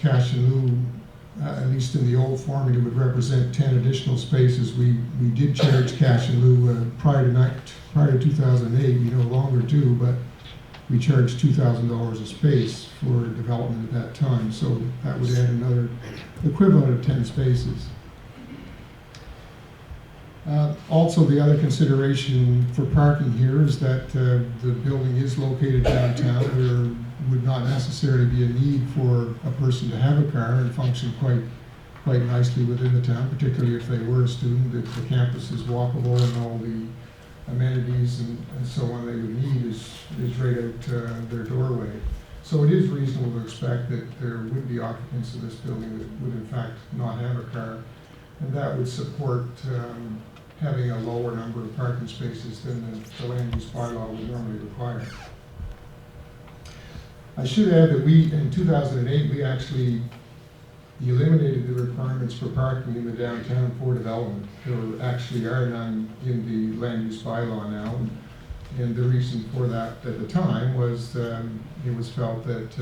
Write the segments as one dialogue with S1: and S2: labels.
S1: cash in lieu, at least in the old formula, would represent 10 additional spaces. We did charge cash in lieu prior to 2008. We no longer do, but we charged $2,000 a space for development at that time. So that would add another equivalent of 10 spaces. Also, the other consideration for parking here is that the building is located downtown. There would not necessarily be a need for a person to have a car and function quite nicely within the town, particularly if they were a student. The campus is walkable and all the amenities and so on they would need is right out their doorway. So it is reasonable to expect that there would be occupants of this building that would in fact not have a car, and that would support having a lower number of parking spaces than the land use bylaw would normally require. I should add that in 2008, we actually eliminated the requirements for parking in the downtown for development. There actually are none in the land use bylaw now, and the reason for that at the time was it was felt that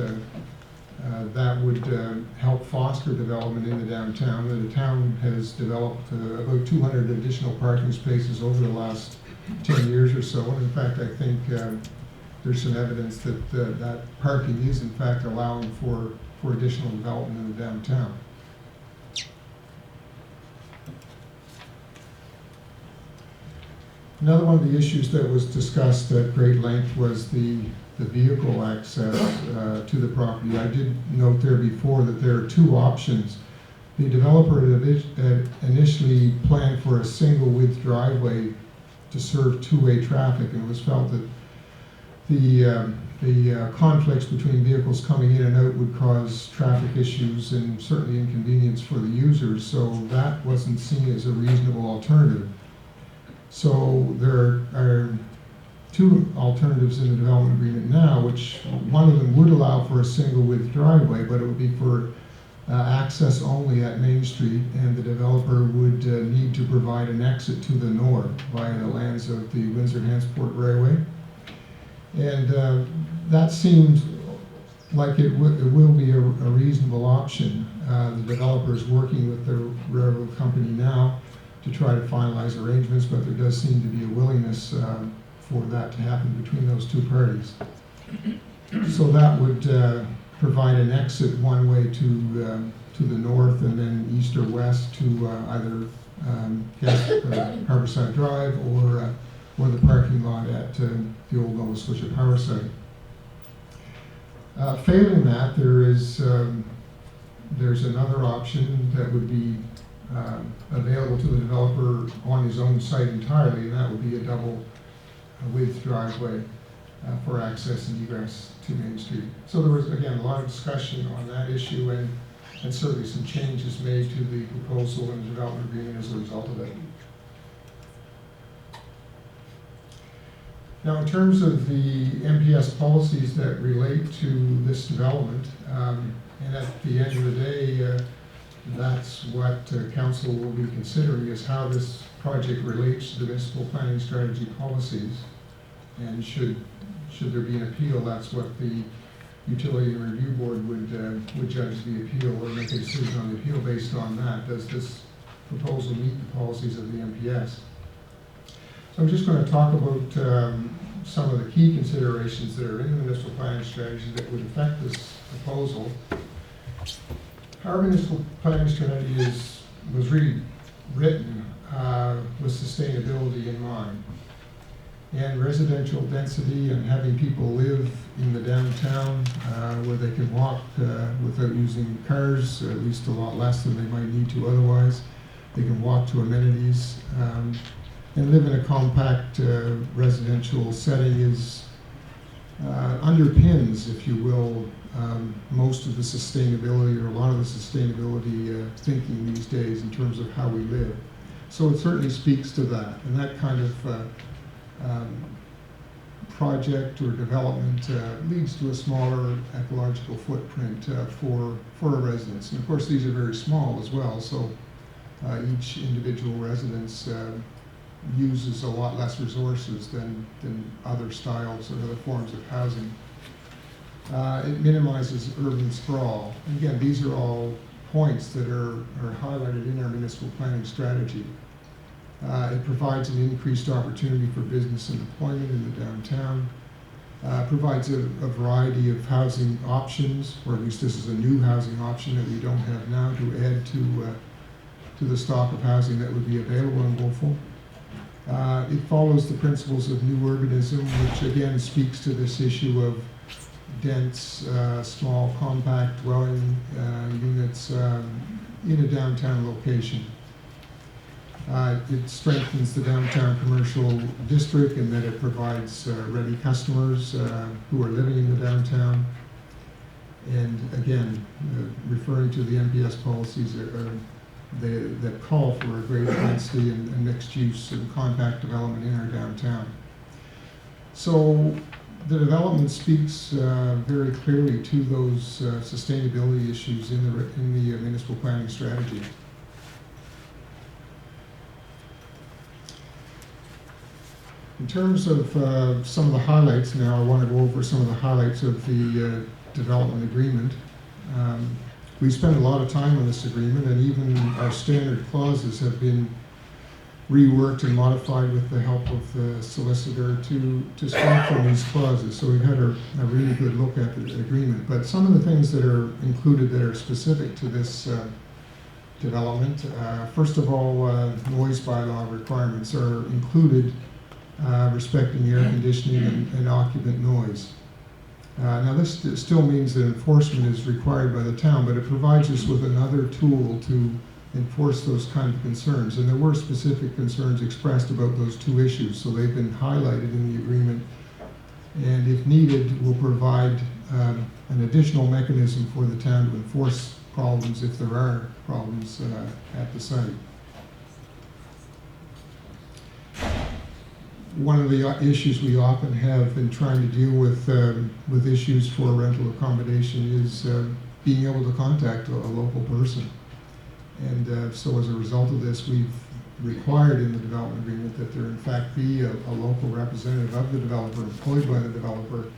S1: that would help foster development in the downtown. The town has developed about 200 additional parking spaces over the last 10 years or so, and in fact I think there's some evidence that that parking is in fact allowing for additional development in the downtown. Another one of the issues that was discussed at great length was the vehicle access to the property. I did note there before that there are two options. The developer had initially planned for a single width driveway to serve two-way traffic, and it was felt that the conflicts between vehicles coming in and out would cause traffic issues and certainly inconvenience for the users, so that wasn't seen as a reasonable alternative. So there are two alternatives in the development agreement now, which one of them would allow for a single width driveway, but it would be for access only at Main Street, and the developer would need to provide an exit to the north via the lands of the Windsor-Hansport Railway. And that seems like it will be a reasonable option. The developer is working with the railroad company now to try to finalize arrangements, but there does seem to be a willingness for that to happen between those two parties. So that would provide an exit one way to the north and then east or west to either Harborside Drive or the parking lot at the old Nova Scotia Power site. Failing that, there's another option that would be available to the developer on his own site entirely, and that would be a double width driveway for access and egress to Main Street. So there was, again, a lot of discussion on that issue, and certainly some changes made to the proposal and the development agreement as a result of it. Now, in terms of the MPS policies that relate to this development, and at the end of the day, that's what Council will be considering, is how this project relates to the municipal planning strategy policies. And should there be an appeal, that's what the Utility and Review Board would judge the appeal or make a decision on the appeal based on that. Does this proposal meet the policies of the MPS? So I'm just going to talk about some of the key considerations that are in the municipal planning strategy that would affect this proposal. Our municipal planning strategy was really written with sustainability in mind, and residential density and having people live in the downtown where they can walk without using cars, at least a lot less than they might need to otherwise. They can walk to amenities and live in a compact residential setting is underpins, if you will, most of the sustainability, or a lot of the sustainability thinking these days in terms of how we live. So it certainly speaks to that, and that kind of project or development leads to a smaller ecological footprint for our residents. And of course these are very small as well, so each individual residence uses a lot less resources than other styles or other forms of housing. It minimizes urban sprawl. And again, these are all points that are highlighted in our municipal planning strategy. It provides an increased opportunity for business and employment in the downtown. Provides a variety of housing options, or at least this is a new housing option that we don't have now, to add to the stock of housing that would be available in Wolfville. It follows the principles of new urbanism, which again speaks to this issue of dense, small, compact dwelling units in a downtown location. It strengthens the downtown commercial district in that it provides ready customers who are living in the downtown. And again, referring to the MPS policies that call for a greater density and mixed use and compact development in our downtown. So the development speaks very clearly to those sustainability issues in the municipal planning strategy. In terms of some of the highlights now, I want to go over some of the highlights of the development agreement. We spent a lot of time on this agreement, and even our standard clauses have been reworked and modified with the help of the solicitor to strengthen these clauses. So we've had a really good look at the agreement. But some of the things that are included that are specific to this development, first of all, noise bylaw requirements are included respecting air conditioning and occupant noise. Now this still means that enforcement is required by the town, but it provides us with another tool to enforce those kind of concerns. And there were specific concerns expressed about those two issues, so they've been highlighted in the agreement. And if needed, we'll provide an additional mechanism for the town to enforce problems if there are problems at the site. One of the issues we often have in trying to deal with issues for rental accommodation is being able to contact a local person. And so as a result of this, we've required in the development agreement that there in fact be a local representative of the developer, employed by the developer,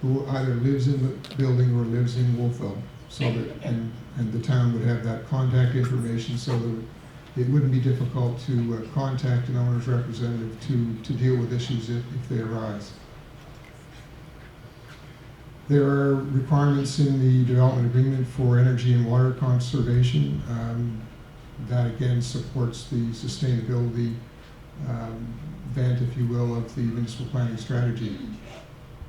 S1: who either lives in the building or lives in Wolfville, so that and the town would have that contact information so that it wouldn't be difficult to contact an owner's representative to deal with issues if they arise. There are requirements in the development agreement for energy and water conservation. That again supports the sustainability bent, if you will, of the municipal planning strategy.